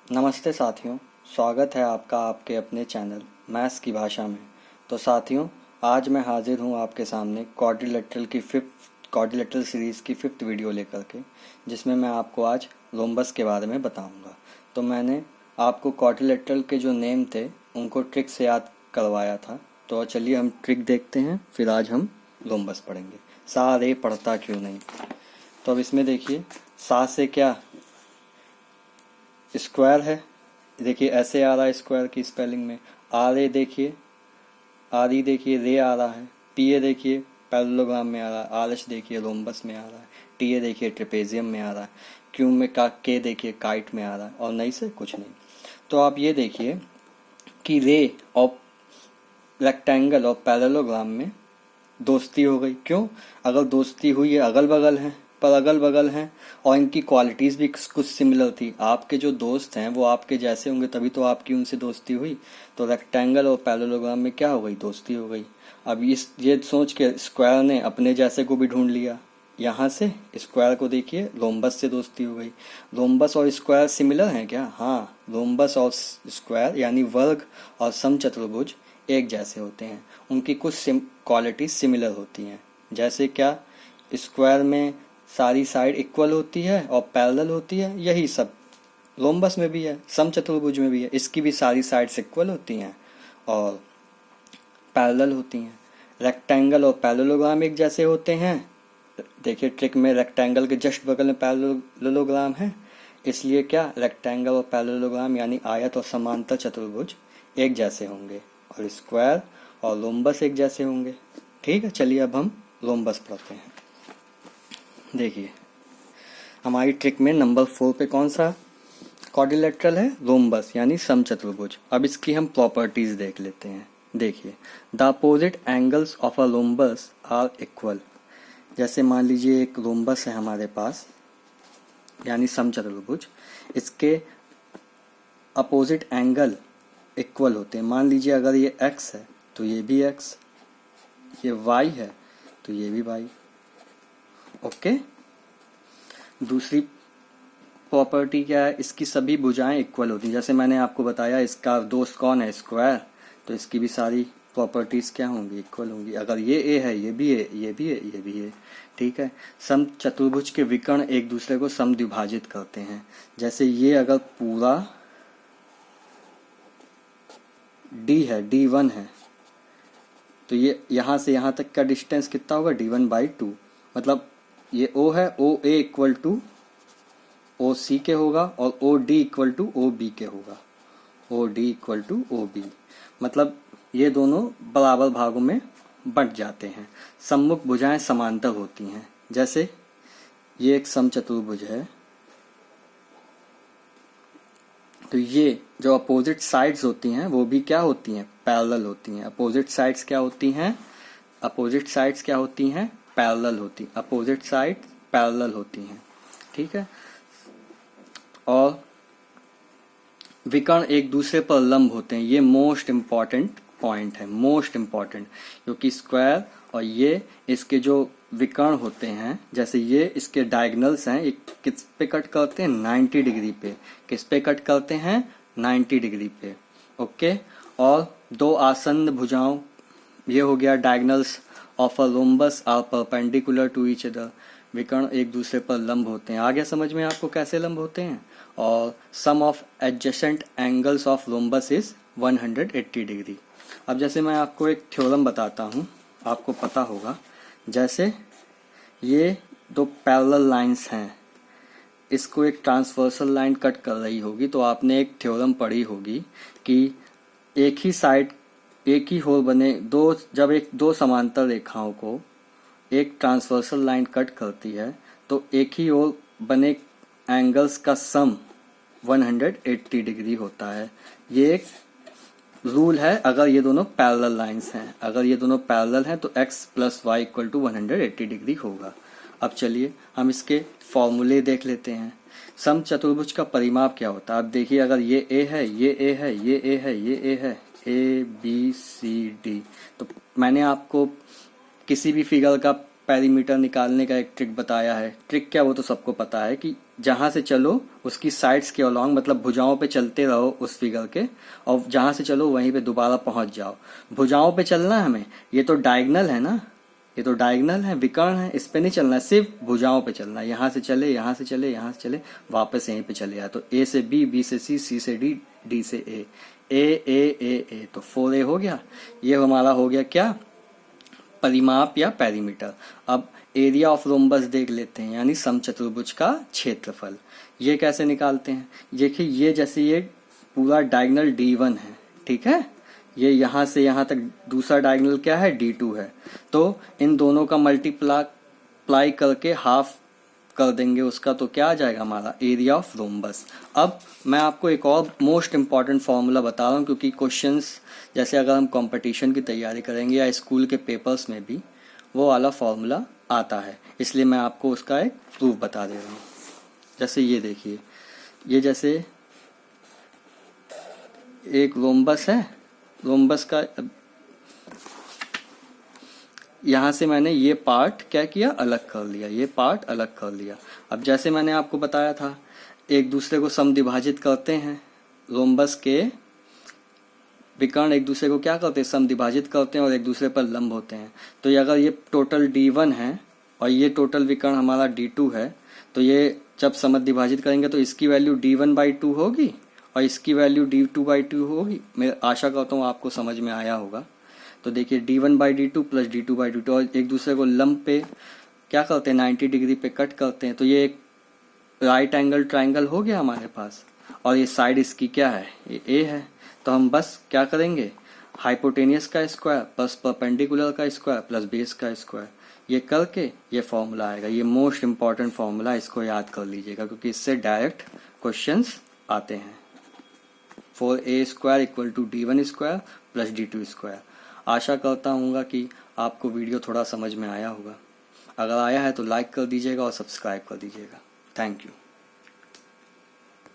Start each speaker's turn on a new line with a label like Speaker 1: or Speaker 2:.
Speaker 1: नमस्ते साथियों, स्वागत है आपका आपके अपने चैनल मैथ्स की भाषा में। तो साथियों, आज मैं हाजिर हूँ आपके सामने क्वाड्रिलेटरल सीरीज़ की फिफ्थ वीडियो लेकर के, जिसमें मैं आपको आज रोम्बस के बारे में बताऊँगा। तो मैंने आपको क्वाड्रिलेटरल के जो नेम थे उनको ट्रिक से याद करवाया था। तो चलिए हम ट्रिक देखते हैं, फिर आज हम रोम्बस पढ़ेंगे। सा रे पढ़ता क्यों नहीं। तो अब इसमें देखिए, सा से क्या स्क्वायर है, देखिए ऐसे आ रहा है स्क्वायर की स्पेलिंग में। आर ए देखिए, आर ई देखिए रे आ रहा है। पी ए देखिए पैरेललोग्राम में आ रहा है। आर एच देखिए रोम्बस में आ रहा है। टी ए देखिए ट्रेपेजियम में आ रहा है। क्यू में का के देखिए काइट में आ रहा है, और नहीं से कुछ नहीं। तो आप ये देखिए कि रे और रेक्टेंगल और पैरेललोग्राम में दोस्ती हो गई। क्यों? अगर दोस्ती हुई, ये अगल बगल हैं, पर अगल बगल हैं और इनकी क्वालिटीज़ भी कुछ सिमिलर थी। आपके जो दोस्त हैं वो आपके जैसे होंगे, तभी तो आपकी उनसे दोस्ती हुई। तो रेक्टेंगल और पैरेललोग्राम में क्या हो गई? दोस्ती हो गई। अब ये सोच के स्क्वायर ने अपने जैसे को भी ढूंढ लिया। यहाँ से स्क्वायर को देखिए, रोम्बस से दोस्ती हो गई। रोम्बस और स्क्वायर सिमिलर हैं क्या? हाँ, रोम्बस और स्क्वायर यानी वर्ग और समचतुर्भुज एक जैसे होते हैं। उनकी कुछ क्वालिटी सिमिलर होती हैं। जैसे क्या? स्क्वायर में सारी साइड इक्वल होती है और पैरेलल होती है। यही सब रोम्बस में भी है, समचतुर्भुज में भी है। इसकी भी सारी साइड्स इक्वल होती हैं और पैरेलल होती हैं। रेक्टेंगल और पैरेललोग्राम एक जैसे होते हैं। देखिए ट्रिक में रेक्टेंगल के जस्ट बगल में पैरेललोग्राम है, इसलिए क्या रेक्टेंगल और पैरेललोग्राम यानी आयत और समांतर चतुर्भुज एक जैसे होंगे, और स्क्वायर और रोम्बस एक जैसे होंगे। ठीक है, चलिए अब हम रोम्बस पढ़ते हैं। देखिए हमारी ट्रिक में नंबर 4 पे कौन सा क्वाड्रिलेटरल है? रोम्बस यानी समचतुर्भुज। अब इसकी हम प्रॉपर्टीज देख लेते हैं। देखिए, the opposite angles of a rhombus are equal. जैसे मान लीजिए एक रोम्बस है हमारे पास यानी समचतुर्भुज, इसके अपोजिट एंगल इक्वल होते हैं। मान लीजिए अगर ये x है तो ये भी x, ये y है तो ये भी y। ओके। दूसरी प्रॉपर्टी क्या है? इसकी सभी भुजाएं इक्वल होती हैं। जैसे मैंने आपको बताया इसका दोस्त कौन है? स्क्वायर। तो इसकी भी सारी प्रॉपर्टीज क्या होंगी? इक्वल होंगी। अगर ये a है, ये भी है, ये भी है, ये भी है। ठीक है। सम चतुर्भुज के विकर्ण एक दूसरे को समद्विभाजित करते हैं। जैसे ये अगर पूरा d है, d1 है, तो ये यहाँ से यहाँ तक का डिस्टेंस कितना होगा? d1/2। मतलब ये O है, OA इक्वल टू OC के होगा, और OD इक्वल टू OB के होगा। OD इक्वल टू OB मतलब ये दोनों बराबर भागों में बंट जाते हैं। सम्मुख भुजाएं समांतर होती हैं। जैसे ये एक समचतुर्भुज है, तो ये जो अपोजिट साइड्स होती हैं वो भी क्या होती हैं? पैरेलल होती हैं। अपोजिट साइड्स क्या होती हैं? अपोजिट साइड्स क्या होती हैं? पैरेलल होती। अपोजिट साइड पैरेलल होती हैं। ठीक है। और विकर्ण एक दूसरे पर लंब होते हैं। ये मोस्ट इम्पॉर्टेंट पॉइंट है, मोस्ट इम्पॉर्टेंट, क्योंकि स्क्वायर और ये इसके जो विकर्ण होते हैं, जैसे ये इसके डायगोनल्स हैं, ये किस पे कट करते हैं? 90 डिग्री पे। किस पे कट करते हैं? 90 डिग्री पे। ओके। और दो आसन्न भुजाओं, ये हो गया diagonals of a rhombus are perpendicular to each other. विकर्ण एक दूसरे पर लंब होते हैं। आ गया समझ में आपको कैसे लंब होते हैं? और sum of adjacent angles of rhombus is 180 degree. अब जैसे मैं आपको एक थ्योरम बताता हूँ, आपको पता होगा। जैसे ये दो पैरेलल लाइंस हैं, इसको एक ट्रांसवर्सल लाइन कट कर रही होगी, तो आपने एक थ्योरम पढ़ी होगी कि एक ही साइड, एक ही होल बने जब दो समांतर रेखाओं को एक ट्रांसवर्सल लाइन कट करती है तो एक ही होल बने एंगल्स का सम 180 डिग्री होता है। ये एक रूल है अगर ये दोनों पैरेलल लाइंस हैं। अगर ये दोनों पैरेलल हैं तो x + y = 180 डिग्री होगा। अब चलिए हम इसके फॉर्मूले देख लेते हैं। समचतुर्भुज का परिमाप क्या होता है? अब देखिए, अगर ये a है, ये a है, ये a है, ये a है, A B C D, तो मैंने आपको किसी भी फिगर का पेरीमीटर निकालने का एक ट्रिक बताया है। ट्रिक क्या? वो तो सबको पता है कि जहां से चलो उसकी साइड्स के अलॉन्ग, मतलब भुजाओं पे चलते रहो उस फिगर के, और जहां से चलो वहीं पे दोबारा पहुंच जाओ। भुजाओं पे चलना है हमें, ये तो डायगनल है ना, ये तो डायगनल है, विकर्ण है, इस पे नहीं चलना है, सिर्फ भुजाओं पे चलना है। यहाँ से चले, यहाँ से चले, यहाँ से चले, वापस यहीं पे चले आए। तो ए से बी, बी से सी, सी से डी, डी से ए, ए, तो 4A हो गया। ये हमारा हो गया क्या, परिमाप या पेरीमीटर। अब एरिया ऑफ रोम्बस देख लेते हैं, यानी समचतुर्भुज का क्षेत्रफल। ये कैसे निकालते हैं, देखिए ये जैसे ये पूरा डायगोनल D1 है, ठीक है, ये यहाँ से यहाँ तक दूसरा डायगोनल क्या है, D2 है। तो इन दोनों का मल्टीप्लाई करके हाफ कर देंगे उसका, तो क्या आ जाएगा हमारा एरिया ऑफ रोम्बस। अब मैं आपको एक और मोस्ट इम्पॉर्टेंट फॉर्मूला बता रहा हूँ, क्योंकि क्वेश्चंस जैसे अगर हम कंपटीशन की तैयारी करेंगे या स्कूल के पेपर्स में भी वो वाला फॉर्मूला आता है, इसलिए मैं आपको उसका एक प्रूफ बता दे रहा हूँ। जैसे ये देखिए, ये जैसे एक रोम्बस है, रोम्बस का यहाँ से मैंने ये पार्ट क्या किया, अलग कर लिया, ये पार्ट अलग कर लिया। अब जैसे मैंने आपको बताया था, एक दूसरे को समद्विभाजित करते हैं, रोम्बस के विकर्ण एक दूसरे को क्या करते हैं, समद्विभाजित करते हैं और एक दूसरे पर लंब होते हैं। तो ये अगर ये टोटल D1 है और ये टोटल विकर्ण हमारा D2 है, तो ये जब समद्विभाजित करेंगे तो इसकी वैल्यू D1/2 होगी और इसकी वैल्यू D2/2 होगी। मैं आशा करता हूँ आपको समझ में आया होगा। तो देखिए D1/D2 प्लस D2/D2, और एक दूसरे को लंब पे क्या करते हैं, 90 डिग्री पे कट करते हैं। तो ये एक राइट एंगल ट्राइंगल हो गया हमारे पास, और ये साइड इसकी क्या है, ये A है। तो हम बस क्या करेंगे, हाइपोटेनियस का स्क्वायर प्लस परपेंडिकुलर का स्क्वायर प्लस बेस का स्क्वायर, ये करके ये फॉर्मूला आएगा। ये मोस्ट इंपॉर्टेंट फॉर्मूला, इसको याद कर लीजिएगा क्योंकि इससे डायरेक्ट क्वेश्चंस आते हैं। 4A² = D1² plus D2²। आशा करता हूँ कि आपको वीडियो थोड़ा समझ में आया होगा। अगर आया है तो लाइक कर दीजिएगा और सब्सक्राइब कर दीजिएगा। Thank you.